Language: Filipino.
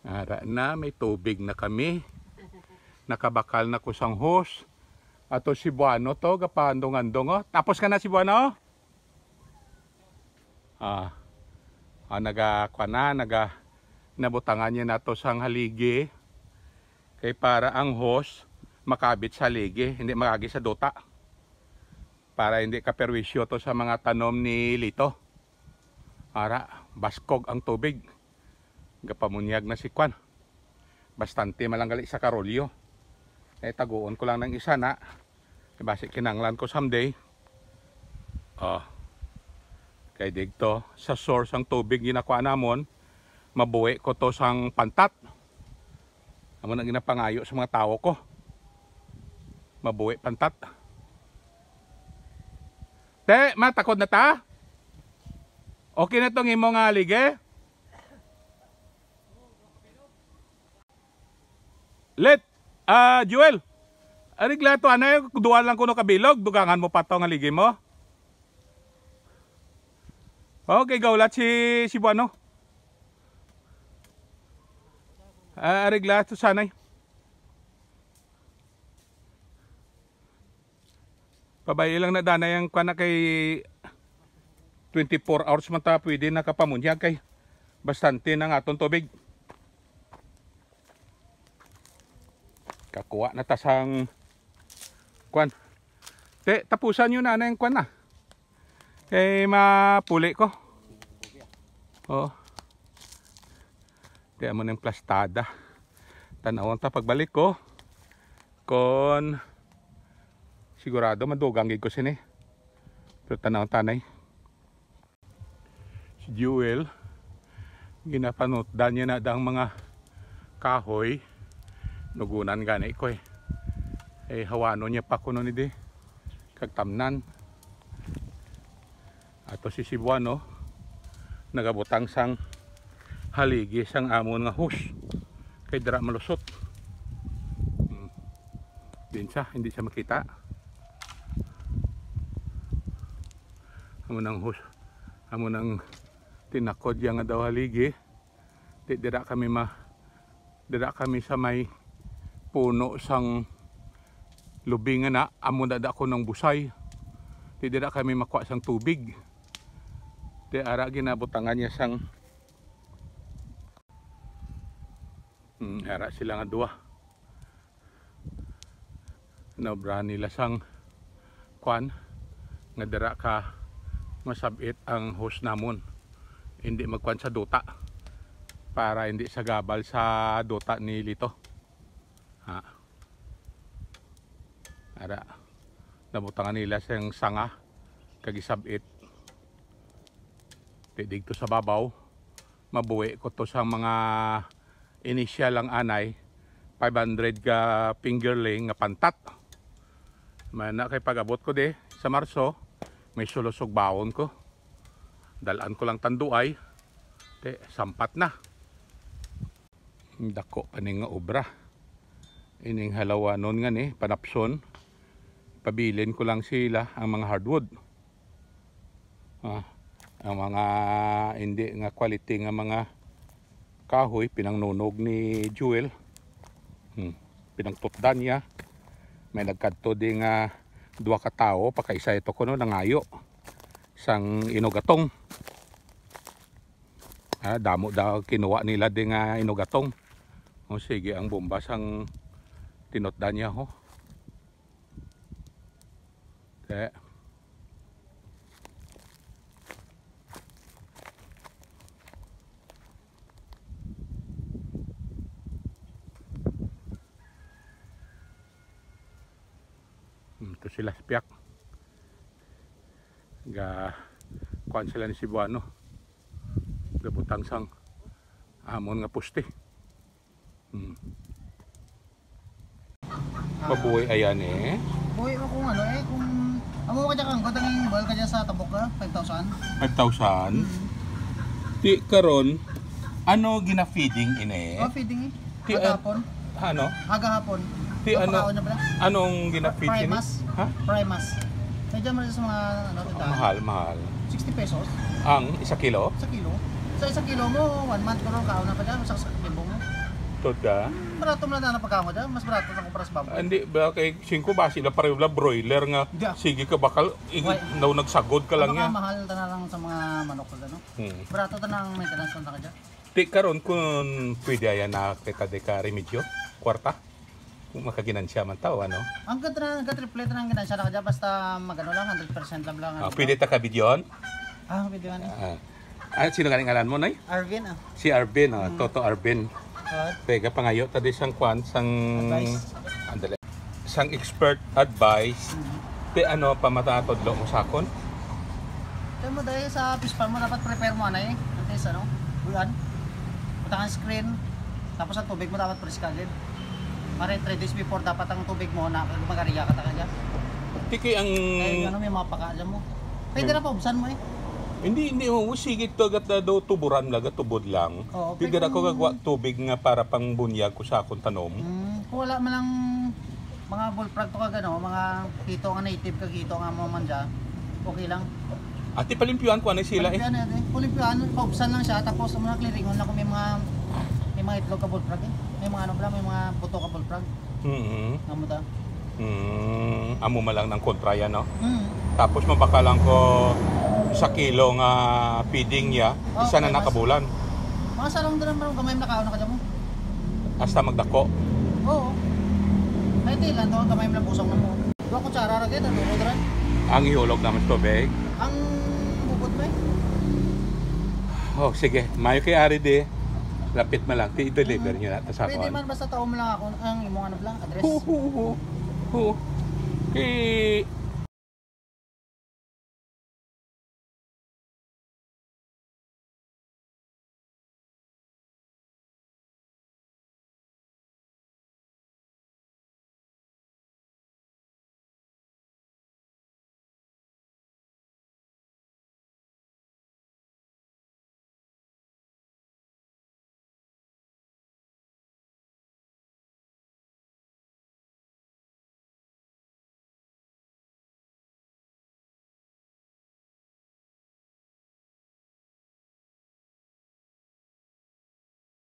Ara na, may tubig na kami. Nakabakal na kusang hose. Ato si Buano to, kapandong-andong oh. Tapos ka na si Buano? Nabutangan niya na to sang haligi. Kay para ang hose makabit sa haligi, hindi makagi sa duta. Para hindi kaperwisyo to sa mga tanom ni Lito. Ara, baskog ang tubig. Gapamunyag na si Kwan. Bastante malanggali sa karolyo. Taguon ko lang ng isa na. Basi kinanglan ko someday. Kay digto sa source ang tubig ginakuha namon, mabuhi ko to sang pantat. Amo nang ginapangayo sa mga tao ko. Mabuhi pantat. Te, matakod na ta? Okay na tong imong alige? Joel. Ariglato anay, duwan lang kuno kabilog, dugangan mo pa to nga ligi mo. Okay, gaulat si Buano. Ariglato sanay. Pabay lang na danay ang kana kay 24 hours man ta pwede nakapamunyag kay bastante ng aton tubig. Kakuha na tasang Kwan. Tapusan nyo na yung Kwan na. Kay mapuli ko. Kaya mo na yung plastada. Tanawang ta pagbalik ko. Kon sigurado madugang ko sini. Pero tanawang tanay. Si Jewel. Ginapanutdan niya na dang mga kahoy. Nugunan gani ko hawano niya pa kuno ni di kagtamnan. Ato si Buano nagabutang sang haligi sang amon nga hose kay dira malusot. Din siya, hindi siya makita. Amon ang hose, amon ang tinakod yang nga daw haligi. Dira kami sa may puno sang lubingan na amo dada ko ng busay. Di dira kami makuha sang tubig. Di ara ginabutangan niya sang ara sila nga duwa. Nabra nila sang Kwan nga dira ka masabit ang hose namon. Hindi magkwan sa duta para hindi sagabal sa duta ni Lito. Ara nabutangan nila siyang sanga kagisabit digto sa babaw. Mabuhi ko to sa mga initial lang anay 500 ka fingerling nga pantat. Mana kay pagabot ko de sa Marso may sulusog baon ko. Dalaan ko lang tanduay. Sampat na. Dako paning nga obra. Ining halawanon nga ni panapson. Pabilin ko lang sila ang mga hardwood. Ang mga hindi nga quality nga mga kahoy pinangnunog ni Jewel. Pinangtutdan niya. May nagkadto di nga duwa ka tao pakaisa ito kuno nangayo sang inugatong. Damo daw kinuha nila di nga inugatong. Sige ang bomba sang tinutdan niya ho. Ito sila spiak. Kuan sila ni Buano. Gabutang sang amon nga puste. Mabuhay ayan Buhay mo kung ano kung amo ka dyan kang katanging bal ka dyan sa tabok ka 5,000. 5,000? Di karon ano gina-feeding Feeding Ti Agahapon. Ano? Agahapon. Ti anong gina-feed Primas. Primas. Medyo mo sa mga tindahan. Mahal. 60 pesos. Ang 1 kilo? 1 kilo. Sa 1 kilo mo, 1 month ko rin kauna pa dyan. Sa limbo mo. Tod ka? Barato mo na pagkamo dyan. Mas barato na kumpara sa baboy. Hindi, ba kay 5 basi na pareho lang broiler nga. Hindi. Sige ka bakal, nagsagod ka lang Baka yan. mahal ta na lang sa mga manok ko no? Barato ta ng maintenance na ka dyan. Di karon kung pwede ayan na kita de ka remedyo, kwarta. Kung makaginansya man tao, ano? Ang triple na ang ginansya na ka dyan. Basta magano lang, 100% lang. Pwede ta ka videoan? Video nga Sino galing alam mo, Nay? Arvin Si Arvin, Toto Arvin. Pega pangayo, tadi sang kwan, sang... Advice. Andali. Sang expert advice. Te ano, pamatatod lo mo sakon? Kaya mo dahil sa fish farm mo, dapat prepare mo na Antes buyan. Butang ang screen. Tapos ang tubig mo dapat fresh kagad. Para 3 days before dapat ang tubig mo na magariya ka kagad. Tiki ang... Kaya may mga pakaalam mo. Pwede na pa, ubsan mo Hindi mo sigit to agat daw tuburan laga tubod lang. Oo, Pwede na ko gagwa tubig nga para pang bunyag ko sa akong tanom. Kung wala man lang mga bullfrog to kagano, mga hito nga native kag hito nga mo man dyan, okay lang. Ati palimpyuan ko ano sila eh. Pulimpian, paubsan lang siya, tapos muna clearingon lang kung may mga itlog ka bullfrog May mga ano pala, may mga buto ka bullfrog. Amo ta. Amo ma lang ng kontraya no. Tapos mabakalan ko sa kilo nga feeding niya, isa na nakabulan. Mga salong doon naman kamay nakaon na ka dyan mo. Hasta magdako. Oo. May tilan doon kamay na busong na mo. Dua kutsara ra gid ano ron. Ang ihulog naman tubig. Ang bubot ba? Oh, sige. Mayo kay Ari de. Lapit man lang. I-deliver niyo na sa Pwede kon. man basta tao mo lang ako ang imong ano lang address. Kay